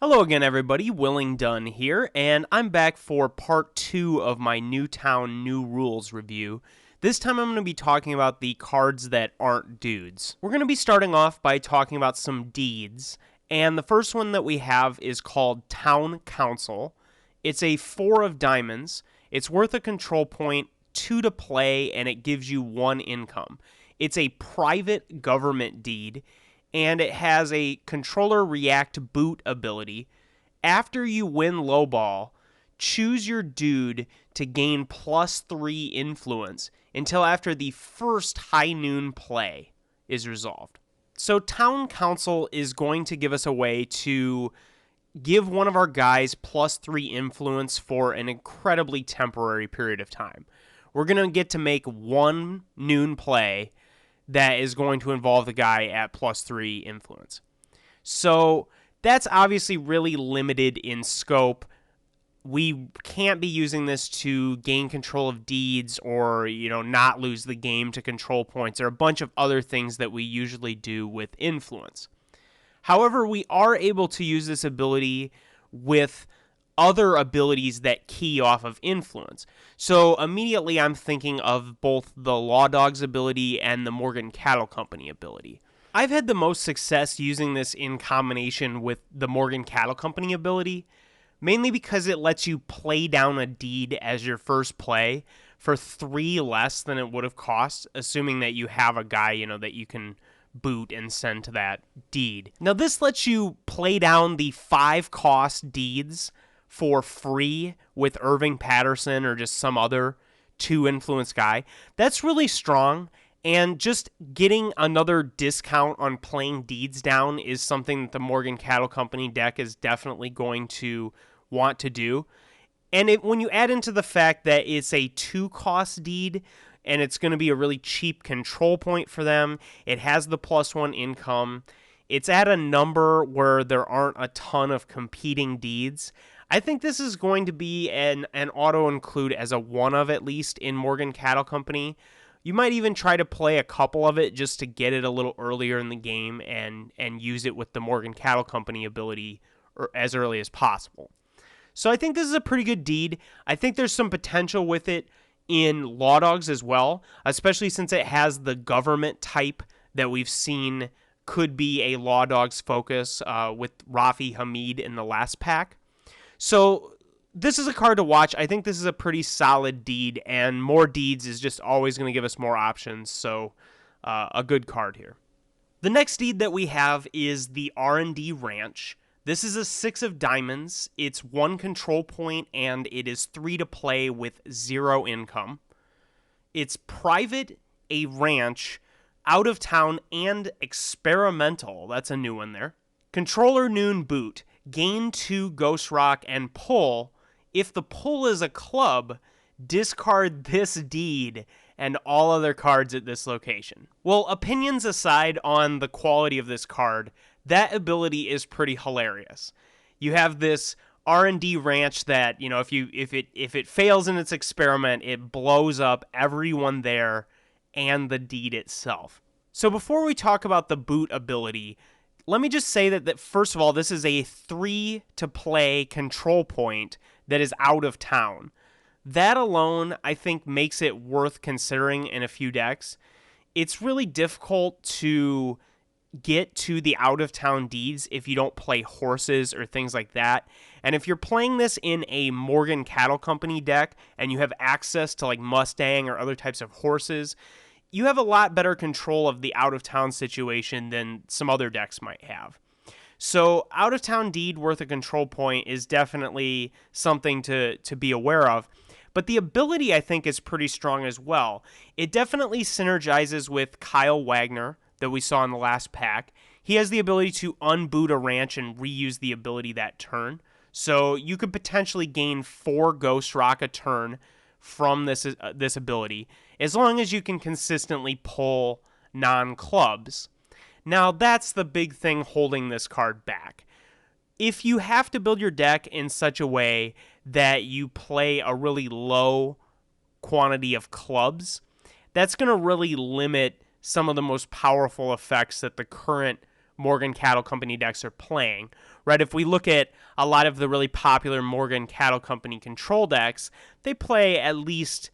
Hello again, everybody. Willing Dunn here, and I'm back for part 2 of my Newtown New Rules review. This time I'm going to be talking about the cards that aren't dudes. We're going to be starting off by talking about some deeds, and the first one that we have is called Town Council. It's a 4 of diamonds. It's worth a control point, 2 to play, and it gives you 1 income. It's a private government deed, and it has a controller react boot ability. After you win lowball, choose your dude to gain +3 influence until after the first high noon play is resolved. So Town Council is going to give us a way to give one of our guys +3 influence for an incredibly temporary period of time. We're going to get to make one noon play that is going to involve the guy at +3 influence. So that's obviously really limited in scope. We can't be using this to gain control of deeds or, not lose the game to control points. There are a bunch of other things that we usually do with influence. However, we are able to use this ability with other abilities that key off of influence. So immediately I'm thinking of both the Law Dogs ability and the Morgan Cattle Company ability. I've had the most success using this in combination with the Morgan Cattle Company ability, mainly because it lets you play down a deed as your first play for 3 less than it would have cost, assuming that you have a guy, that you can boot and send to that deed. Now this lets you play down the 5 cost deeds for free with Irving Patterson or just some other 2 influence guy. That's really strong, and just getting another discount on playing deeds down is something that the Morgan Cattle Company deck is definitely going to want to do. And when you add into the fact that it's a 2 cost deed and it's going to be a really cheap control point for them, it has the +1 income, it's at a number where there aren't a ton of competing deeds, I think this is going to be an auto-include as a 1 of at least in Morgan Cattle Company. You might even try to play a couple of it just to get it a little earlier in the game and use it with the Morgan Cattle Company ability as early as possible. So I think this is a pretty good deed. I think there's some potential with it in Law Dogs as well, especially since it has the government type that we've seen could be a Law Dogs focus with Rafi Hamid in the last pack. So this is a card to watch. I think this is a pretty solid deed, and more deeds is just always going to give us more options, so a good card here. The next deed that we have is the R&D Ranch. This is a 6 of diamonds. It's 1 control point, and it is 3 to play with 0 income. It's private, a ranch, out of town, and experimental. That's a new one there. Controller Noon Boot. Gain 2 Ghost Rock and pull. If the pull is a club, discard this deed and all other cards at this location. Well, opinions aside on the quality of this card, that ability is pretty hilarious. You have this R&D ranch that, if it fails in its experiment, it blows up everyone there and the deed itself. So before we talk about the boot ability, let me just say that first of all, this is a 3 to play control point that is out of town. That alone, I think, makes it worth considering in a few decks. It's really difficult to get to the out of town deeds if you don't play horses or things like that. And if you're playing this in a Morgan Cattle Company deck and you have access to like Mustang or other types of horses, you have a lot better control of the out-of-town situation than some other decks might have. So out-of-town deed worth a control point is definitely something to be aware of. But the ability, I think, is pretty strong as well. It definitely synergizes with Kyle Wagner that we saw in the last pack. He has the ability to unboot a ranch and reuse the ability that turn. So you could potentially gain 4 Ghost Rock a turn from this ability, as long as you can consistently pull non-clubs. Now, that's the big thing holding this card back. If you have to build your deck in such a way that you play a really low quantity of clubs, that's going to really limit some of the most powerful effects that the current Morgan Cattle Company decks are playing, right? If we look at a lot of the really popular Morgan Cattle Company control decks, they play at least,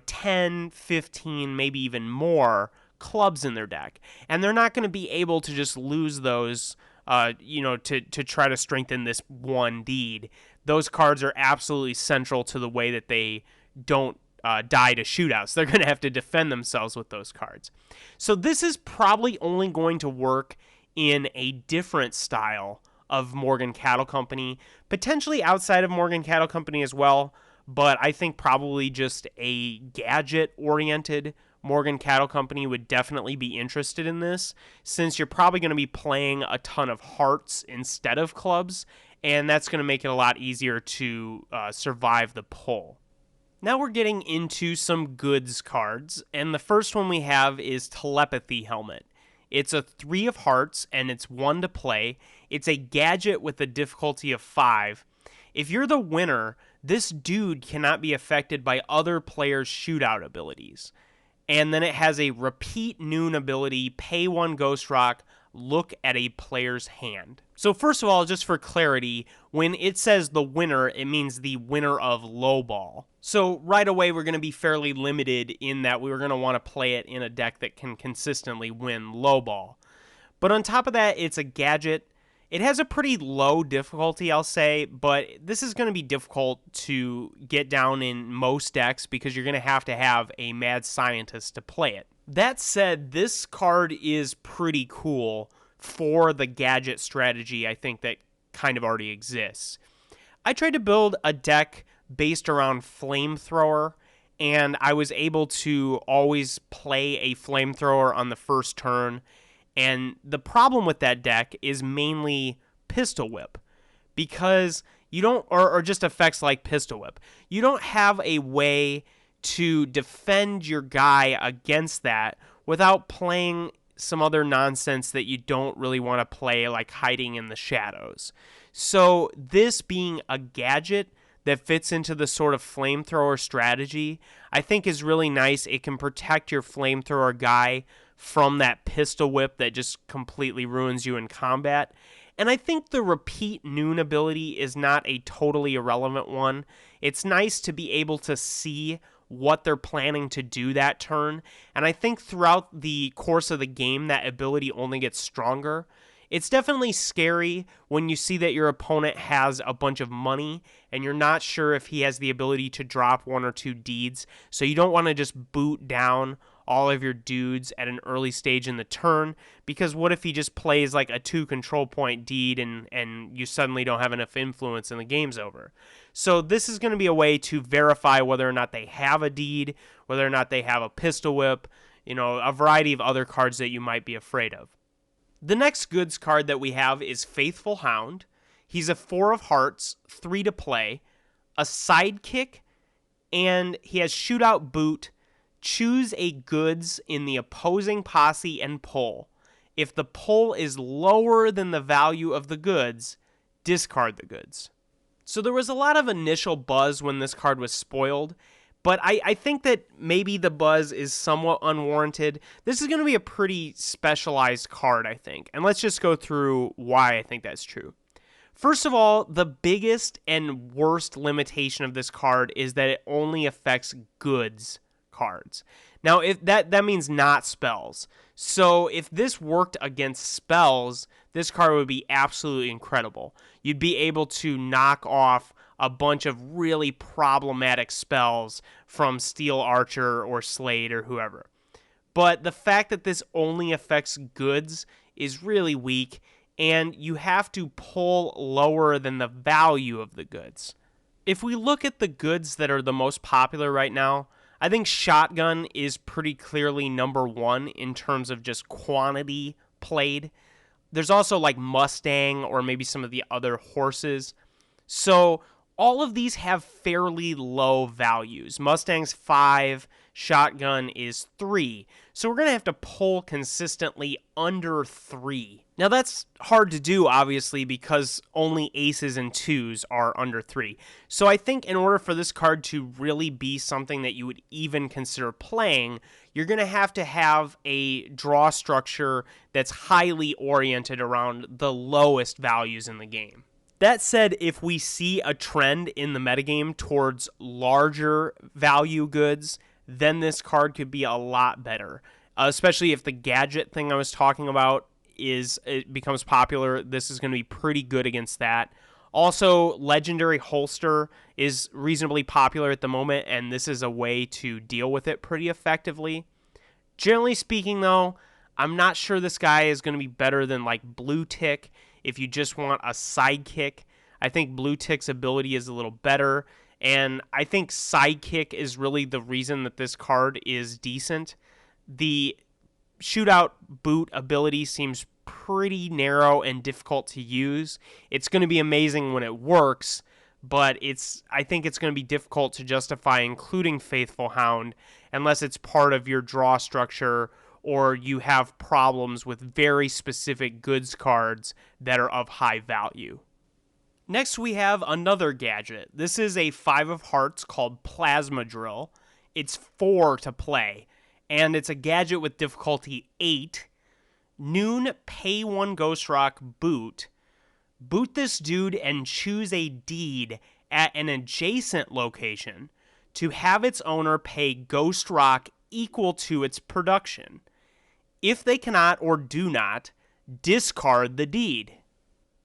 10, 15, maybe even more clubs in their deck. And they're not going to be able to just lose those, to try to strengthen this one deed. Those cards are absolutely central to the way that they don't die to shootouts. They're going to have to defend themselves with those cards. So this is probably only going to work in a different style of Morgan Cattle Company, potentially outside of Morgan Cattle Company as well, but I think probably just a gadget-oriented Morgan Cattle Company would definitely be interested in this, since you're probably going to be playing a ton of hearts instead of clubs, and that's going to make it a lot easier to survive the pull. Now we're getting into some goods cards, and the first one we have is Telepathy Helmet. It's a 3 of hearts, and it's 1 to play. It's a gadget with a difficulty of 5. If you're the winner, this dude cannot be affected by other players' shootout abilities. And then it has a repeat noon ability, pay 1 Ghost Rock, look at a player's hand. So first of all, just for clarity, when it says the winner, it means the winner of Lowball. So right away, we're going to be fairly limited in that we're going to want to play it in a deck that can consistently win Lowball. But on top of that, it's a gadget. It has a pretty low difficulty, I'll say, but this is going to be difficult to get down in most decks because you're going to have a mad scientist to play it. That said, this card is pretty cool for the gadget strategy I think that kind of already exists. I tried to build a deck based around Flamethrower, and I was able to always play a Flamethrower on the first turn. And the problem with that deck is mainly Pistol Whip, because you don't, or just effects like Pistol Whip. You don't have a way to defend your guy against that without playing some other nonsense that you don't really want to play, like hiding in the shadows. So this being a gadget that fits into the sort of Flamethrower strategy, I think is really nice. It can protect your Flamethrower guy from that Pistol Whip that just completely ruins you in combat. And I think the repeat noon ability is not a totally irrelevant one. It's nice to be able to see what they're planning to do that turn, and I think throughout the course of the game that ability only gets stronger. It's definitely scary when you see that your opponent has a bunch of money and you're not sure if he has the ability to drop 1 or 2 deeds, so you don't want to just boot down all of your dudes at an early stage in the turn, because what if he just plays like a 2 control point deed and you suddenly don't have enough influence and the game's over. So this is going to be a way to verify whether or not they have a deed, whether or not they have a Pistol Whip, a variety of other cards that you might be afraid of. The next goods card that we have is Faithful Hound. He's a 4 of hearts, 3 to play, a sidekick, and he has Shootout Boot. Choose a goods in the opposing posse and pull. If the pull is lower than the value of the goods, discard the goods. So there was a lot of initial buzz when this card was spoiled, but I think that maybe the buzz is somewhat unwarranted. This is going to be a pretty specialized card, I think, and let's just go through why I think that's true. First of all, the biggest and worst limitation of this card is that it only affects goods cards. Now, if that means not spells. So if this worked against spells, this card would be absolutely incredible. You'd be able to knock off a bunch of really problematic spells from Steel Archer or Slade or whoever. But the fact that this only affects goods is really weak, and you have to pull lower than the value of the goods. If we look at the goods that are the most popular right now, I think Shotgun is pretty clearly number 1 in terms of just quantity played. There's also like Mustang or maybe some of the other horses. So all of these have fairly low values. Mustang's 5, Shotgun is 3. So we're going to have to pull consistently under 3 Now that's hard to do, obviously, because only aces and twos are under 3. So I think in order for this card to really be something that you would even consider playing, you're going to have a draw structure that's highly oriented around the lowest values in the game. That said, if we see a trend in the metagame towards larger value goods, then this card could be a lot better. Especially if the gadget thing I was talking about it becomes popular, this is going to be pretty good against that. Also, Legendary Holster is reasonably popular at the moment, and this is a way to deal with it pretty effectively. Generally speaking, though, I'm not sure this guy is going to be better than like Blue Tick if you just want a sidekick. I think Blue Tick's ability is a little better, and I think Sidekick is really the reason that this card is decent. The shootout boot ability seems pretty narrow and difficult to use. It's going to be amazing when it works, but I think it's going to be difficult to justify including Faithful Hound unless it's part of your draw structure or you have problems with very specific goods cards that are of high value. Next, we have another gadget. This is a 5 of hearts called Plasma Drill. It's 4 to play, and it's a gadget with difficulty 8. Noon, pay 1 Ghost Rock, boot. Boot this dude and choose a deed at an adjacent location to have its owner pay Ghost Rock equal to its production. If they cannot or do not, discard the deed.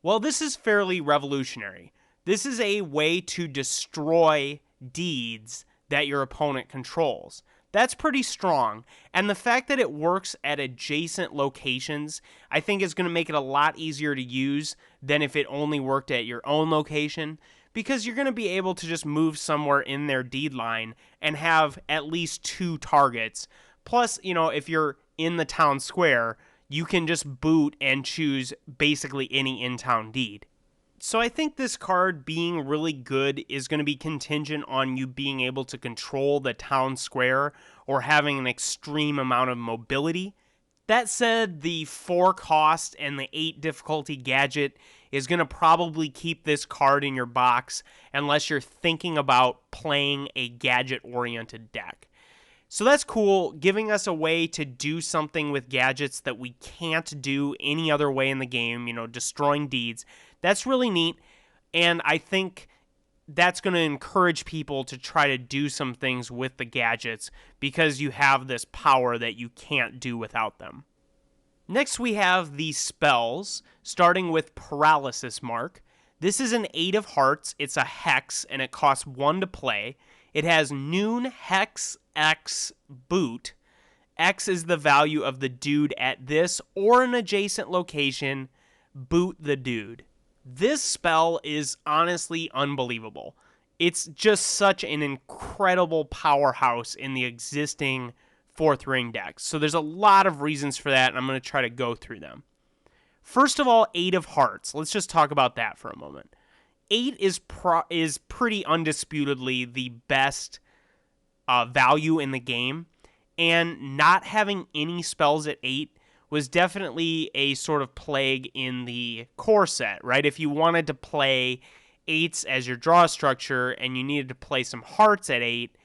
Well, this is fairly revolutionary. This is a way to destroy deeds that your opponent controls. That's pretty strong, and the fact that it works at adjacent locations, I think is going to make it a lot easier to use than if it only worked at your own location, because you're going to be able to just move somewhere in their deed line and have at least 2 targets. Plus, if you're in the town square, you can just boot and choose basically any in-town deed. So I think this card being really good is going to be contingent on you being able to control the town square or having an extreme amount of mobility. That said, the 4 cost and the 8 difficulty gadget is going to probably keep this card in your box unless you're thinking about playing a gadget-oriented deck. So that's cool, giving us a way to do something with gadgets that we can't do any other way in the game, destroying deeds. That's really neat, and I think that's going to encourage people to try to do some things with the gadgets because you have this power that you can't do without them. Next, we have the spells, starting with Paralysis Mark. This is an 8 of hearts, it's a hex, and it costs 1 to play. It has Noon, Hex, X, Boot. X is the value of the dude at this or an adjacent location. Boot the dude. This spell is honestly unbelievable. It's just such an incredible powerhouse in the existing 4th ring decks. So there's a lot of reasons for that, and I'm going to try to go through them. First of all, 8 of hearts. Let's just talk about that for a moment. 8 is pretty undisputedly the best value in the game, and not having any spells at 8 was definitely a sort of plague in the core set, right? If you wanted to play 8s as your draw structure and you needed to play some hearts at 8,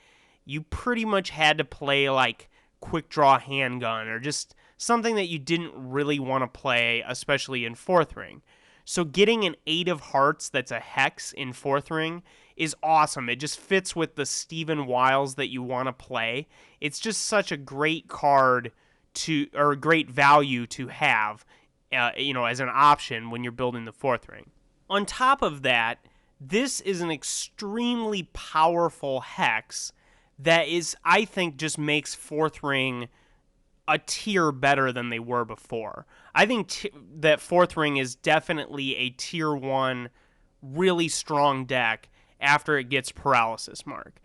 you pretty much had to play like Quick Draw Handgun or just something that you didn't really want to play, especially in 4th ring. So getting an 8 of hearts that's a hex in 4th ring is awesome. It just fits with the Steven Wiles that you want to play. It's just such a great card or a great value to have, as an option when you're building the 4th ring. On top of that, this is an extremely powerful hex that is, I think, just makes 4th ring a tier better than they were before. I think that 4th ring is definitely a tier 1 really strong deck after it gets Paralysis Mark.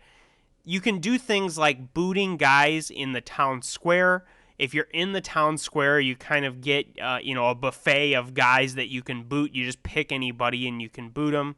You can do things like booting guys in the town square. If you're in the town square, you kind of get a buffet of guys that you can boot. You just pick anybody and you can boot them.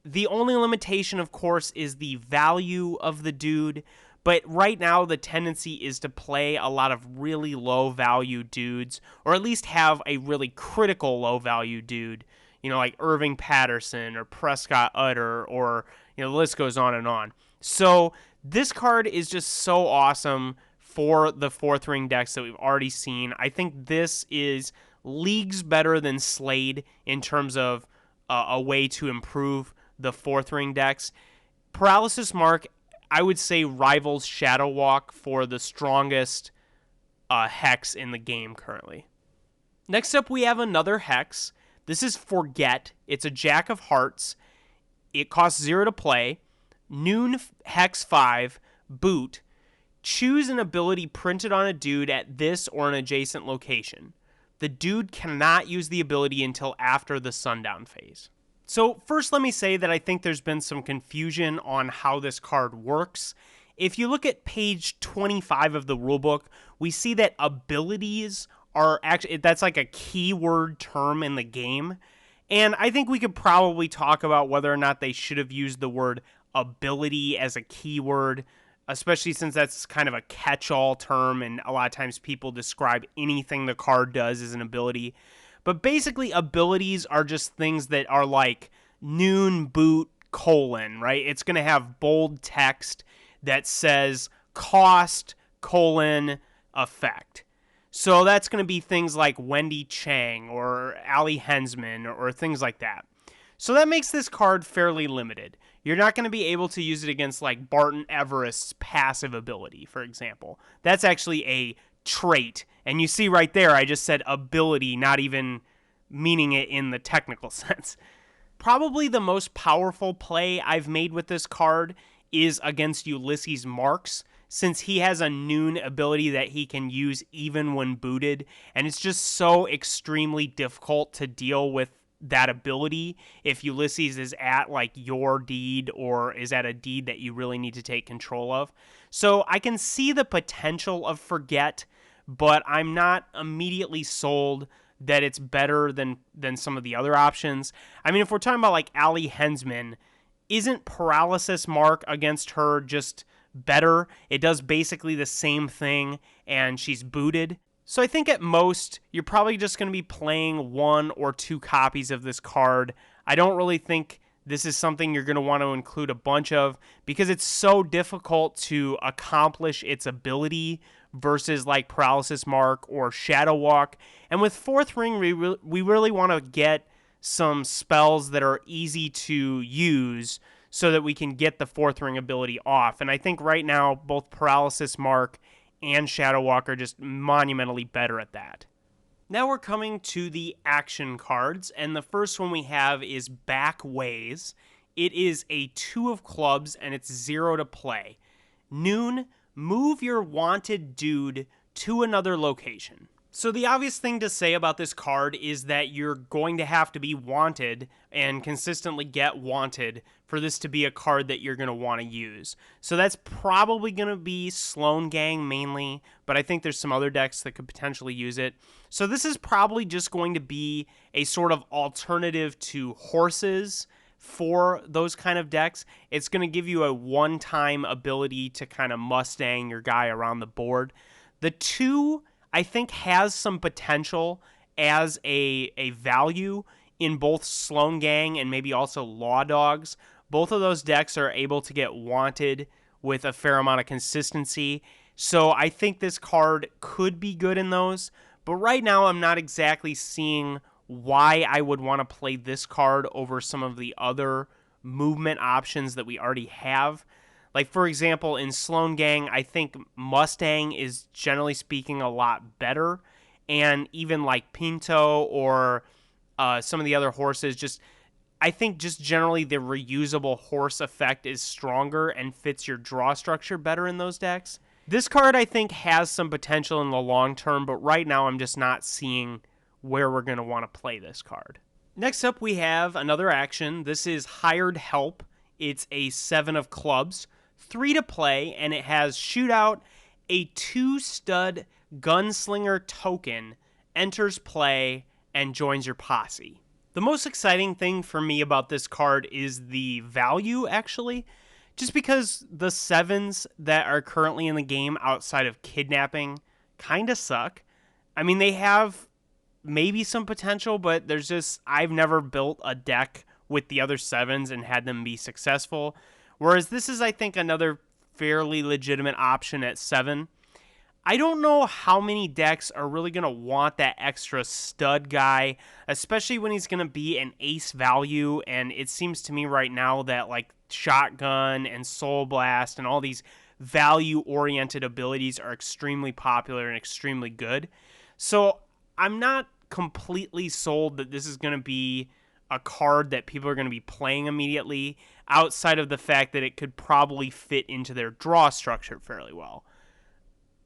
The only limitation, of course, is the value of the dude, but right now the tendency is to play a lot of really low value dudes, or at least have a really critical low value dude, like Irving Patterson or Prescott Utter, or, the list goes on and on. So this card is just so awesome for the fourth ring decks that we've already seen. I think this is leagues better than Slade in terms of a way to improve the fourth ring decks. Paralysis Mark, I would say, rivals Shadow Walk for the strongest hex in the game currently. Next up, we have another hex. This is Forget. It's a Jack of Hearts. It costs 0 to play. Noon Hex 5, Boot. Choose an ability printed on a dude at this or an adjacent location. The dude cannot use the ability until after the sundown phase. So first, let me say that I think there's been some confusion on how this card works. If you look at page 25 of the rulebook, we see that abilities are actually, that's like a keyword term in the game. And I think we could probably talk about whether or not they should have used the word ability as a keyword, especially since that's kind of a catch-all term, and a lot of times people describe anything the card does as an ability. But basically, abilities are just things that are like noon, boot, colon, right? It's going to have bold text that says cost, colon, effect. So that's going to be things like Wendy Chang or Ali Hensman or things like that. So that makes this card fairly limited. You're not going to be able to use it against like Barton Everest's passive ability, for example. That's actually a trait. And you see right there, I just said ability, not even meaning it in the technical sense. Probably the most powerful play I've made with this card is against Ulysses Marks, since he has a noon ability that he can use even when booted, and it's just so extremely difficult to deal with that ability if Ulysses is at like your deed or is at a deed that you really need to take control of. So I can see the potential of Forget, but I'm not immediately sold that it's better than some of the other options. I mean, if we're talking about like Ali Hensman, isn't Paralysis Mark against her just better? It does basically the same thing, and she's booted. So I think at most, you're probably just going to be playing 1 or 2 copies of this card. I don't really think this is something you're going to want to include a bunch of, because it's so difficult to accomplish its ability versus like Paralysis Mark or Shadow Walk. And with fourth ring, we really want to get some spells that are easy to use so that we can get the fourth ring ability off. And I think right now, both Paralysis Mark and Shadow Walk are just monumentally better at that. Now we're coming to the action cards, and the first one we have is Backways. It is a 2 of clubs, and it's 0 to play. Noon, move your wanted dude to another location. So the obvious thing to say about this card is that you're going to have to be wanted and consistently get wanted for this to be a card that you're going to want to use. So that's probably going to be Sloan Gang mainly, but I think there's some other decks that could potentially use it. So this is probably just going to be a sort of alternative to horses for those kind of decks. It's going to give you a one-time ability to kind of Mustang your guy around the board. The 2, I think, has some potential as a value in both Sloan Gang and maybe also Law Dogs. Both of those decks are able to get wanted with a fair amount of consistency. So I think this card could be good in those. But right now I'm not exactly seeing why I would want to play this card over some of the other movement options that we already have. Like, for example, in Sloan Gang, I think Mustang is, generally speaking, a lot better. And even like Pinto or some of the other horses, I think just generally the reusable horse effect is stronger and fits your draw structure better in those decks. This card, I think, has some potential in the long term, but right now I'm just not seeing where we're going to want to play this card. Next up, we have another action. This is Hired Help. It's a 7 of clubs. 3 to play, and it has Shootout. A 2-stud gunslinger token enters play and joins your posse. The most exciting thing for me about this card is the value, actually. just because the 7s that are currently in the game outside of kidnapping kind of suck. I mean, they have maybe some potential, but I've never built a deck with the other 7s and had them be successful. Whereas this is, I think, another fairly legitimate option at 7. I don't know how many decks are really going to want that extra stud guy, especially when he's going to be an ace value. And it seems to me right now that like Shotgun and Soul Blast and all these value-oriented abilities are extremely popular and extremely good. So I'm not completely sold that this is going to be a card that people are going to be playing immediately, outside of the fact that it could probably fit into their draw structure fairly well.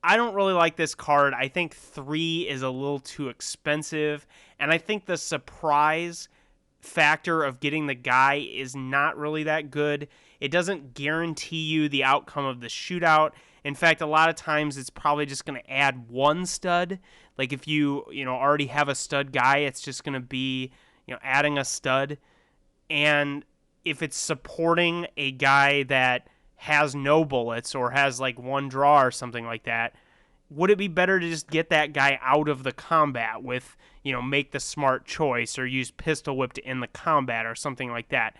I don't really like this card. I think 3 is a little too expensive, and I think the surprise factor of getting the guy is not really that good. It doesn't guarantee you the outcome of the shootout. In fact, a lot of times it's probably just going to add one stud. Like if you already have a stud guy, it's just going to be, adding a stud. And if it's supporting a guy that has no bullets or has like one draw or something like that, would it be better to just get that guy out of the combat with, make the smart choice or use Pistol Whip to end the combat or something like that?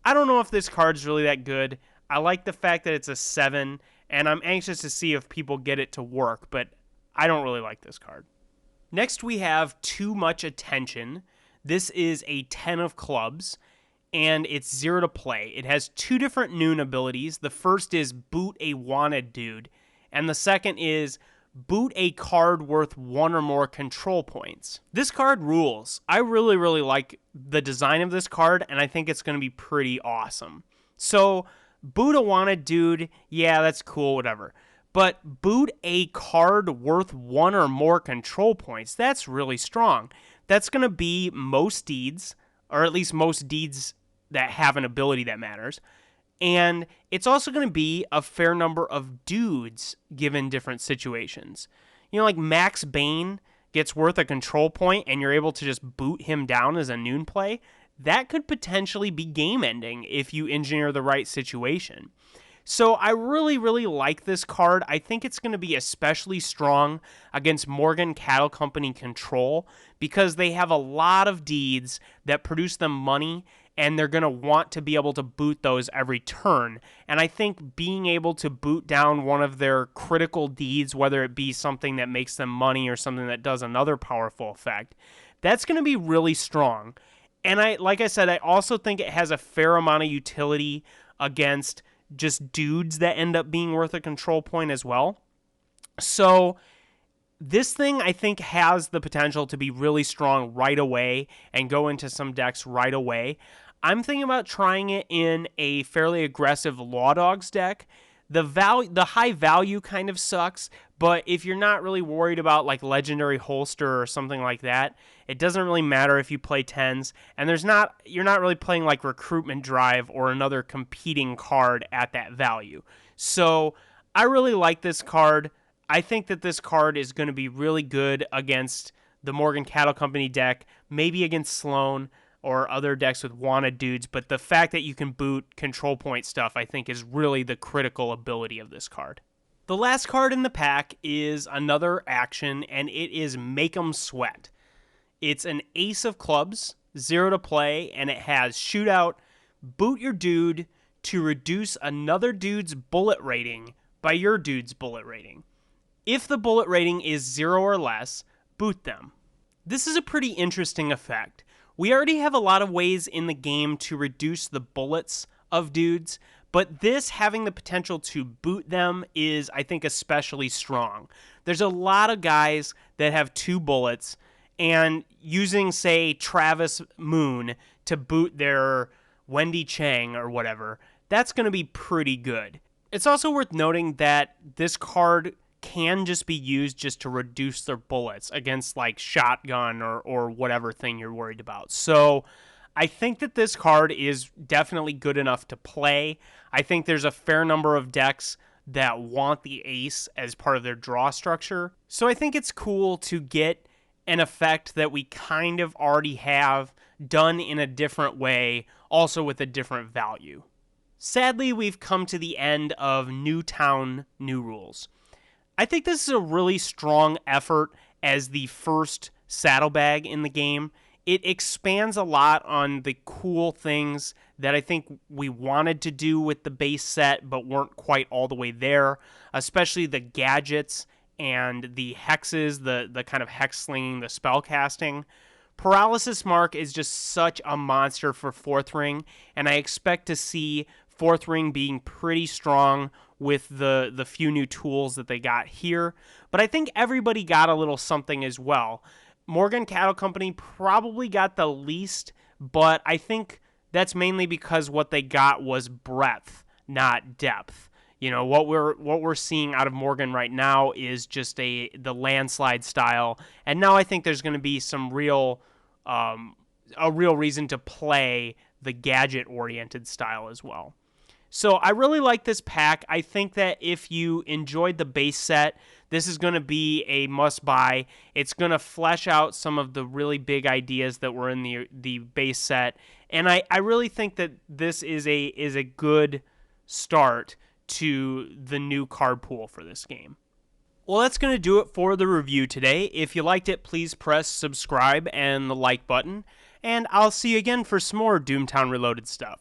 I don't know if this card's really that good. I like the fact that it's a 7, and I'm anxious to see if people get it to work, but I don't really like this card. Next, we have Too Much Attention. This is a 10 of clubs, and it's 0 to play. It has 2 different noon abilities. The first is Boot a Wanted Dude, and the second is Boot a card worth 1 or more control points. This card rules. I really, really like the design of this card, and I think it's going to be pretty awesome. So, Boot a Wanted Dude, yeah, that's cool, whatever. But boot a card worth 1 or more control points, that's really strong. That's going to be most deeds, or at least most deeds that have an ability that matters. And it's also going to be a fair number of dudes given different situations. Like Max Bane gets worth a control point and you're able to just boot him down as a noon play. That could potentially be game ending if you engineer the right situation. So I really, really like this card. I think it's going to be especially strong against Morgan Cattle Company Control because they have a lot of deeds that produce them money, and they're going to want to be able to boot those every turn. And I think being able to boot down one of their critical deeds, whether it be something that makes them money or something that does another powerful effect, that's going to be really strong. And like I said, I also think it has a fair amount of utility against just dudes that end up being worth a control point as well. So this thing, I think, has the potential to be really strong right away and go into some decks right away. I'm thinking about trying it in a fairly aggressive Law Dogs deck. The high value kind of sucks, but if you're not really worried about like Legendary Holster or something like that, it doesn't really matter if you play 10s, and you're not really playing like Recruitment Drive or another competing card at that value. So I really like this card. I think that this card is going to be really good against the Morgan Cattle Company deck, maybe against Sloan or other decks with wanted dudes, but the fact that you can boot control point stuff, I think, is really the critical ability of this card. The last card in the pack is another action, and it is Make 'em Sweat. It's an ace of clubs, 0 to play, and it has Shootout, boot your dude to reduce another dude's bullet rating by your dude's bullet rating. If the bullet rating is 0 or less, boot them. This is a pretty interesting effect. We already have a lot of ways in the game to reduce the bullets of dudes, but this having the potential to boot them is, I think, especially strong. There's a lot of guys that have 2 bullets, and using, say, Travis Moon to boot their Wendy Chang or whatever, that's going to be pretty good. It's also worth noting that this card can just be used just to reduce their bullets against like shotgun or whatever thing you're worried about. So I think that this card is definitely good enough to play. I think there's a fair number of decks that want the ace as part of their draw structure. So I think it's cool to get an effect that we kind of already have done in a different way, also with a different value. Sadly, we've come to the end of Newtown New Rules. I think this is a really strong effort as the first saddlebag in the game. It expands a lot on the cool things that I think we wanted to do with the base set but weren't quite all the way there, especially the gadgets and the hexes, the kind of hex slinging, the spell casting. Paralysis Mark is just such a monster for 4th Ring, and I expect to see 4th Ring being pretty strong with the few new tools that they got here. But I think everybody got a little something as well. Morgan Cattle Company probably got the least, but I think that's mainly because what they got was breadth, not depth. You know, what we're seeing out of Morgan right now is just the landslide style, and now I think there's going to be some a real reason to play the gadget oriented style as well. So I really like this pack. I think that if you enjoyed the base set, this is going to be a must-buy. It's going to flesh out some of the really big ideas that were in the base set, and I really think that this is a good start to the new card pool for this game. Well, that's going to do it for the review today. If you liked it, please press subscribe and the like button, and I'll see you again for some more Doomtown Reloaded stuff.